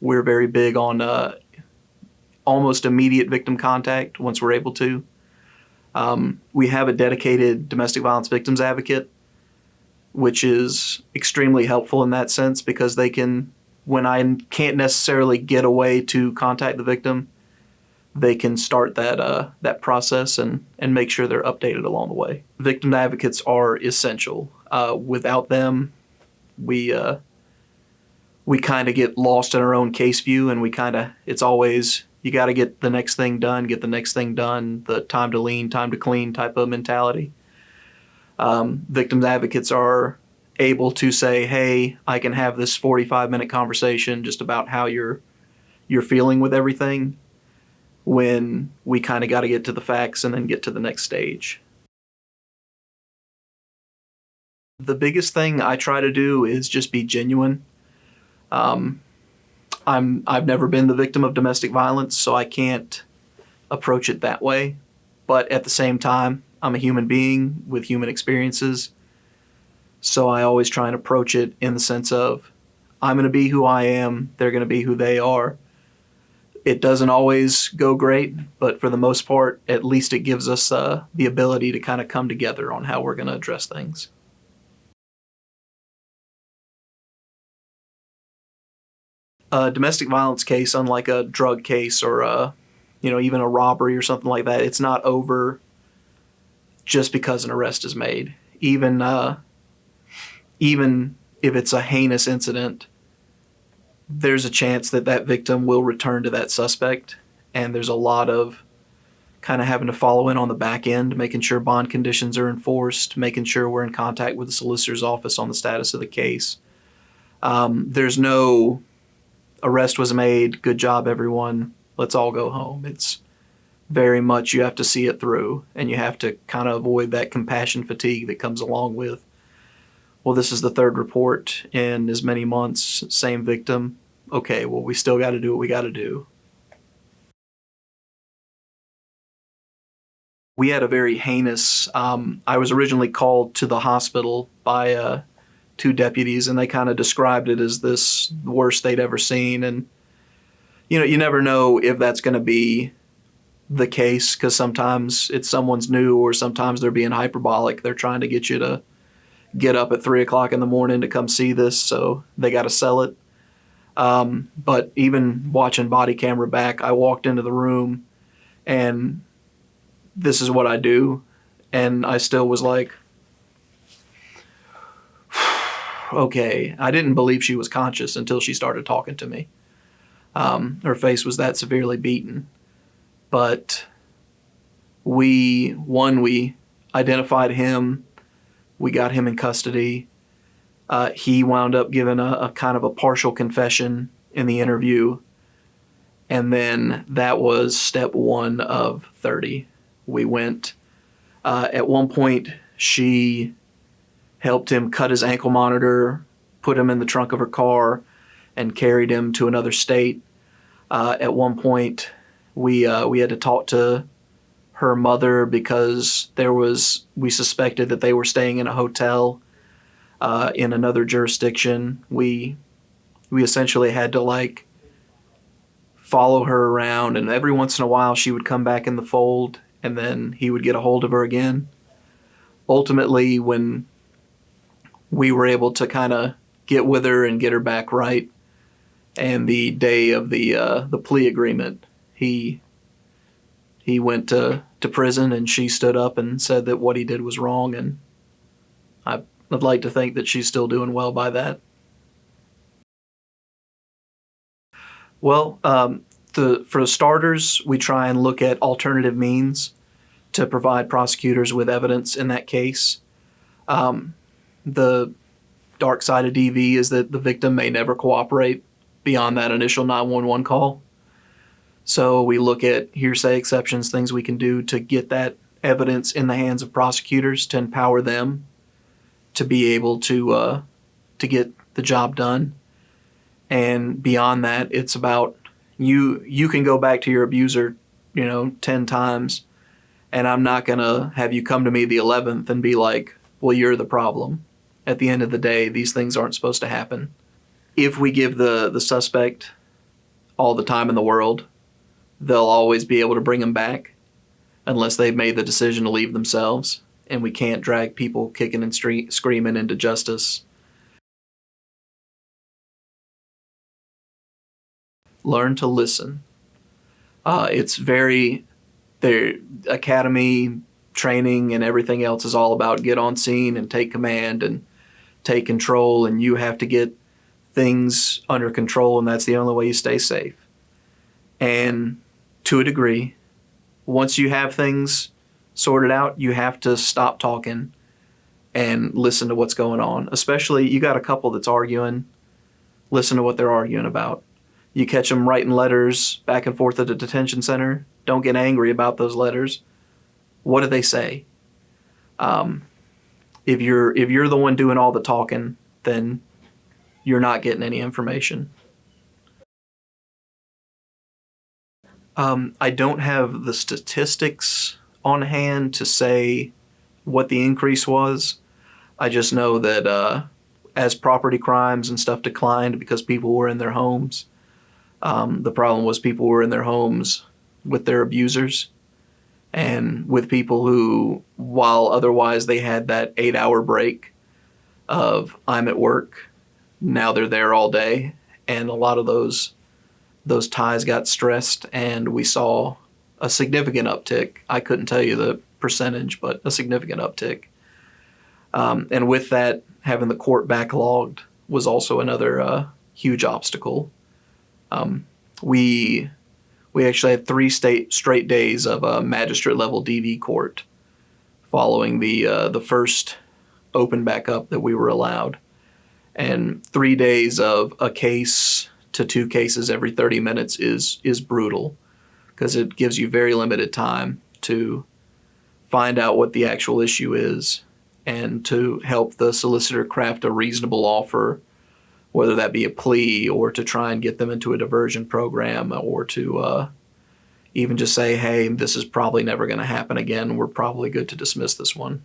We're very big on almost immediate victim contact once we're able to. We have a dedicated domestic violence victims advocate, which is extremely helpful in that sense because they can, when I can't necessarily get away to contact the victim, they can start that process and make sure they're updated along the way. Victim advocates are essential. Without them, we kind of get lost in our own case view, and it's always, you got to get the next thing done, the time to lean, time to clean type of mentality. Victims advocates are able to say, hey, I can have this 45-minute conversation just about how you're feeling with everything, when we kind of got to get to the facts and then get to the next stage. The biggest thing I try to do is just be genuine. I've never been the victim of domestic violence, so I can't approach it that way. But at the same time, I'm a human being with human experiences. So I always try and approach it in the sense of, I'm going to be who I am, they're going to be who they are. It doesn't always go great, but for the most part, at least it gives us the ability to kind of come together on how we're going to address things. A domestic violence case, unlike a drug case or even a robbery or something like that, it's not over just because an arrest is made. Even if it's a heinous incident, there's a chance that victim will return to that suspect, and there's a lot of kind of having to follow in on the back end, making sure bond conditions are enforced, making sure we're in contact with the solicitor's office on the status of the case. There's no arrest was made, good job everyone, let's all go home. It's very much, you have to see it through, and you have to kind of avoid that compassion fatigue that comes along with, well, this is the third report in as many months, same victim. Okay, well, we still got to do what we got to do. We had a very heinous, I was originally called to the hospital by two deputies, and they kind of described it as the worst they'd ever seen. And, you never know if that's going to be the case, because sometimes it's someone's new, or sometimes they're being hyperbolic. They're trying to get you to get up at 3 o'clock in the morning to come see this, so they got to sell it. But even watching body camera back, I walked into the room, and this is what I do, and I still was like, okay. I didn't believe she was conscious until she started talking to me. Her face was that severely beaten. But we identified him. We got him in custody. He wound up giving a kind of a partial confession in the interview. And then that was step 1 of 30. We went, at one point, she helped him cut his ankle monitor, put him in the trunk of her car, and carried him to another state. At one point, we had to talk to her mother because we suspected that they were staying in a hotel in another jurisdiction. We essentially had to follow her around, and every once in a while she would come back in the fold, and then he would get a hold of her again. Ultimately, when we were able to kind of get with her and get her back right, and the day of the plea agreement, he went to prison, and she stood up and said that what he did was wrong, and I'd like to think that she's still doing well by that. Well, for starters, we try and look at alternative means to provide prosecutors with evidence in that case. The dark side of DV is that the victim may never cooperate beyond that initial 911 call. So we look at hearsay exceptions, things we can do to get that evidence in the hands of prosecutors to empower them to be able to get the job done. And beyond that, it's about you can go back to your abuser, 10 times, and I'm not going to have you come to me the 11th and be like, well, you're the problem. At the end of the day, these things aren't supposed to happen. If we give the suspect all the time in the world, they'll always be able to bring them back unless they've made the decision to leave themselves. And we can't drag people kicking and screaming into justice. Learn to listen. It's very, their academy training and everything else is all about get on scene and take command and take control, and you have to get things under control, and that's the only way you stay safe. And to a degree, once you have things sorted out, you have to stop talking and listen to what's going on. Especially, you got a couple that's arguing, listen to what they're arguing about. You catch them writing letters back and forth at the detention center, don't get angry about those letters. What do they say? If you're the one doing all the talking, then you're not getting any information. I don't have the statistics on hand to say what the increase was. I just know that as property crimes and stuff declined because people were in their homes, the problem was people were in their homes with their abusers and with people who, while otherwise they had that 8-hour break of I'm at work, now they're there all day. And a lot of those ties got stressed, and we saw a significant uptick. I couldn't tell you the percentage, but a significant uptick. And with that, having the court backlogged was also another huge obstacle. We actually had 3 straight days of a magistrate level DV court following the first open back up that we were allowed, and 3 days of a case to 2 cases every 30 minutes is brutal because it gives you very limited time to find out what the actual issue is and to help the solicitor craft a reasonable offer, whether that be a plea or to try and get them into a diversion program or to even just say, hey, this is probably never going to happen again. We're probably good to dismiss this one.